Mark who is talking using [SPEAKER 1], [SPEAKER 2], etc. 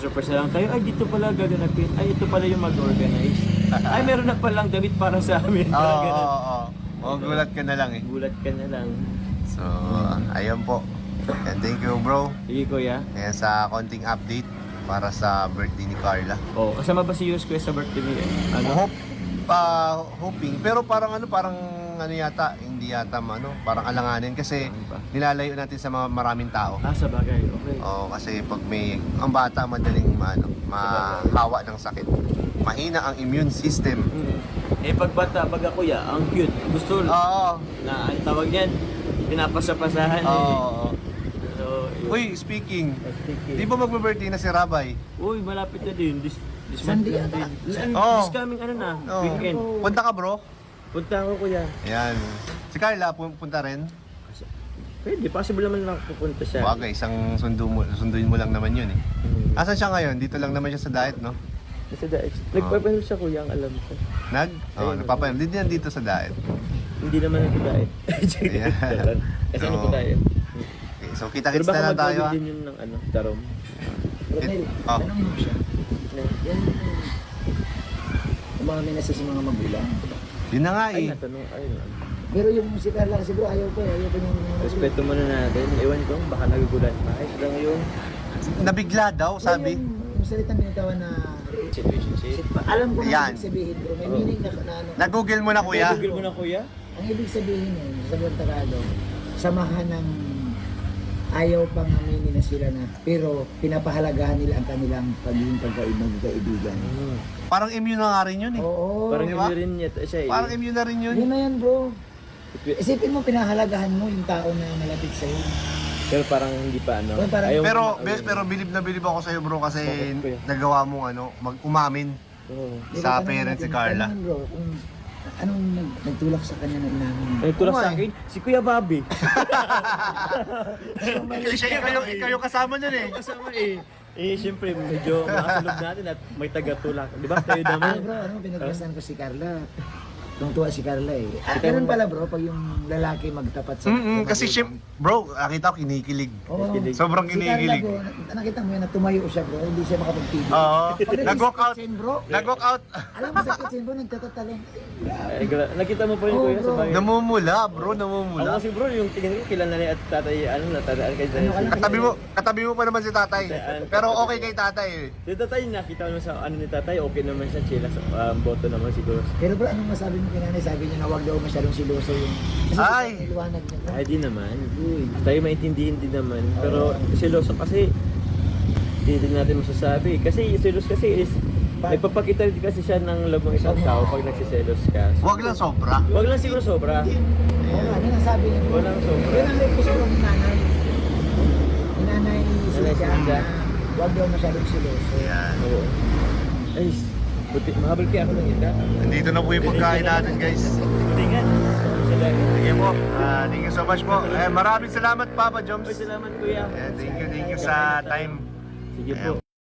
[SPEAKER 1] Surprise na lang tayo, ay dito pala gaganapin, ay ito pala yung mag-organize. Ay meron na palang damit para sa amin.
[SPEAKER 2] Oo. Gulat ka na lang eh.
[SPEAKER 1] Gulat ka na lang.
[SPEAKER 2] So, ayun po. And thank you bro.
[SPEAKER 1] Sige kuya.
[SPEAKER 2] Ayan sa konting update para sa birthday ni Carla.
[SPEAKER 1] Oh, kasama ba si Yus kuya sa birthday niya? Ano?
[SPEAKER 2] Hoping. Pero parang yata, hindi yata parang alanganin kasi
[SPEAKER 1] Ano ba?
[SPEAKER 2] nilalayo natin sa mga maraming tao.
[SPEAKER 1] Sa bagay, okay.
[SPEAKER 2] Oo, kasi pag ang bata madaling mahawa ng sakit. Mahina ang immune system.
[SPEAKER 1] Eh pag bata, pag kuya, ang cute. Gusto
[SPEAKER 2] Oo.
[SPEAKER 1] na ang tawag niyan, pinapasapasahan
[SPEAKER 2] Oo.
[SPEAKER 1] So, yun.
[SPEAKER 2] Uy, speaking.
[SPEAKER 1] Speaking.
[SPEAKER 2] Di ba magbe-birthday na si Rabay?
[SPEAKER 1] Uy, malapit na din. This
[SPEAKER 3] Sunday
[SPEAKER 1] month na
[SPEAKER 3] yata.
[SPEAKER 1] din.
[SPEAKER 2] Oo.
[SPEAKER 1] This coming
[SPEAKER 2] Oo.
[SPEAKER 1] weekend.
[SPEAKER 2] Punta ka bro?
[SPEAKER 1] Punta ako kuya.
[SPEAKER 2] Ayan. Si Carla, punta rin?
[SPEAKER 1] Pwede, possible naman na pupunta siya.
[SPEAKER 2] Bagay, isang sunduin mo lang naman yun eh. Asan siya ngayon? Dito lang naman siya sa diet, no?
[SPEAKER 1] Kasi nagpapahinal siya kuya, ang alam ko.
[SPEAKER 2] Oo, nagpapahinal. Hindi yan dito sa diet.
[SPEAKER 1] Hindi naman nag-diet.
[SPEAKER 2] Ayan.
[SPEAKER 1] Kasi ano
[SPEAKER 2] Oo.
[SPEAKER 1] po tayo?
[SPEAKER 2] Okay, so
[SPEAKER 1] Pero
[SPEAKER 2] kita-kits
[SPEAKER 1] baka
[SPEAKER 2] na lang tayo
[SPEAKER 1] mag-COVID
[SPEAKER 2] ha.
[SPEAKER 1] din yun ng tarom.
[SPEAKER 3] Ronel,
[SPEAKER 2] Oh.
[SPEAKER 3] tanongin mo siya. Yan yung mga minasa sa mga magulang.
[SPEAKER 2] Yun na nga
[SPEAKER 1] Ay,
[SPEAKER 2] eh.
[SPEAKER 1] natanong. Ay,
[SPEAKER 3] Pero yung si Carla kasi bro, ayaw pa yung...
[SPEAKER 1] respeto muna natin. Ewan ko, baka nagugulan pa. Ay, lang yung
[SPEAKER 2] Nabigla daw, sabi.
[SPEAKER 3] Yung salitang binitawan na...
[SPEAKER 1] situationship.
[SPEAKER 3] Alam ko na
[SPEAKER 2] Yan.
[SPEAKER 3] ibig sabihin bro, may meaning na ano.
[SPEAKER 2] Nag-google mo na kuya.
[SPEAKER 1] Google mo na kuya?
[SPEAKER 3] Ang ibig sabihin sa buong Tagalog, samahan ng ayaw pang aminin na sila na, pero pinapahalagahan nila ang kanilang pagiging magkaibigan.
[SPEAKER 2] Parang immune na nga rin yun eh.
[SPEAKER 3] Oo.
[SPEAKER 1] Parang
[SPEAKER 2] di ba?
[SPEAKER 1] hindi rin yet siya eh.
[SPEAKER 2] Parang immune na rin yun.
[SPEAKER 3] Yun na yan bro. Isipin mo, pinahalagahan mo yung tao na malapit sa'yo.
[SPEAKER 1] Pero parang hindi pa ano.
[SPEAKER 3] Well, parang-
[SPEAKER 1] Ayaw
[SPEAKER 2] Pero
[SPEAKER 1] mo-
[SPEAKER 2] pero bilib na bilib ako sa'yo bro kasi
[SPEAKER 1] Bakit, kuya?
[SPEAKER 2] nagawa mong umamin
[SPEAKER 1] Oo.
[SPEAKER 2] sa parents si Carla.
[SPEAKER 3] Tanungin, bro, kung anong nagtulak sa kanya na inamin mo.
[SPEAKER 1] Ay, tulak
[SPEAKER 2] Oo
[SPEAKER 1] sa
[SPEAKER 2] nga
[SPEAKER 1] akin, si Kuya Bobby.
[SPEAKER 2] Ikaw yung kasama nun eh.
[SPEAKER 1] Kasama eh. Eh, siyempre, medyo makasalog natin at may taga-tulak. Di ba? Tayo
[SPEAKER 3] Ay
[SPEAKER 1] naman.
[SPEAKER 3] bro, pinagkasan ko si Carla. Tungtuwa si Carla eh. Ganun pala bro, pag yung lalaki magtapat sa...
[SPEAKER 2] Kasi bro, nakita ko kinikilig.
[SPEAKER 3] Oo.
[SPEAKER 1] Kinikilig.
[SPEAKER 2] Sobrang
[SPEAKER 3] Si Carla
[SPEAKER 2] kinikilig.
[SPEAKER 3] bro, nakita mo yan na tumayo siya bro, hindi siya makapagpigil.
[SPEAKER 2] Oo.
[SPEAKER 3] Pag
[SPEAKER 2] Nag-walk out.
[SPEAKER 3] kitchen, bro.
[SPEAKER 2] Nag-walk out.
[SPEAKER 3] Alam mo sa kitchen bro, nagtatatalon.
[SPEAKER 1] Ay, nakita mo pa yung
[SPEAKER 3] Oo,
[SPEAKER 1] kuya sa
[SPEAKER 3] bro.
[SPEAKER 1] bagay.
[SPEAKER 2] Namumula bro,
[SPEAKER 1] Ako
[SPEAKER 2] namumula.
[SPEAKER 1] kasi bro, yung tingin ko, kilala niya at tatay, natadaan kay
[SPEAKER 3] Ano ka lang?
[SPEAKER 2] Katabi mo pa naman si tatay. Pero okay kay tatay eh.
[SPEAKER 1] Si tatay, nakita mo sa ano ni tatay, okay naman siya, chila sa boto naman siguro.
[SPEAKER 3] Pero bro, anong masabi mo kay nanay? Sabi niya na huwag daw masyadong siloso yung... Kasi
[SPEAKER 2] Ay!
[SPEAKER 3] may liwanag niya.
[SPEAKER 1] Ay, di naman. Tayo maintindihin din naman. Pero siloso kasi, hindi din natin masasabi. Kasi silos kasi is, nagpapakita din kasi siya ng love ng isang tao pag nagsiselos ka.
[SPEAKER 2] Huwag lang sobra.
[SPEAKER 1] Huwag lang siguro sobra.
[SPEAKER 3] Oo nga, yun ang sabi niya. bro.
[SPEAKER 1] Walang sobra.
[SPEAKER 3] Yun ang request bro ni nanay. Ni nanay
[SPEAKER 1] Nanay
[SPEAKER 3] siya
[SPEAKER 1] Silvia.
[SPEAKER 3] na huwag daw masyadong siloso.
[SPEAKER 2] Yan.
[SPEAKER 1] Oo. Ay, buti, mahabal kaya ako ng ita.
[SPEAKER 2] Nandito na po yung pagkain natin guys.
[SPEAKER 1] Buti nga. Sila.
[SPEAKER 2] Sige po. Thank you so much po. Maraming salamat Papa Joms.
[SPEAKER 1] Ay, salamat kuya.
[SPEAKER 2] Thank you sa time.
[SPEAKER 1] Sige
[SPEAKER 2] Ayan
[SPEAKER 1] po.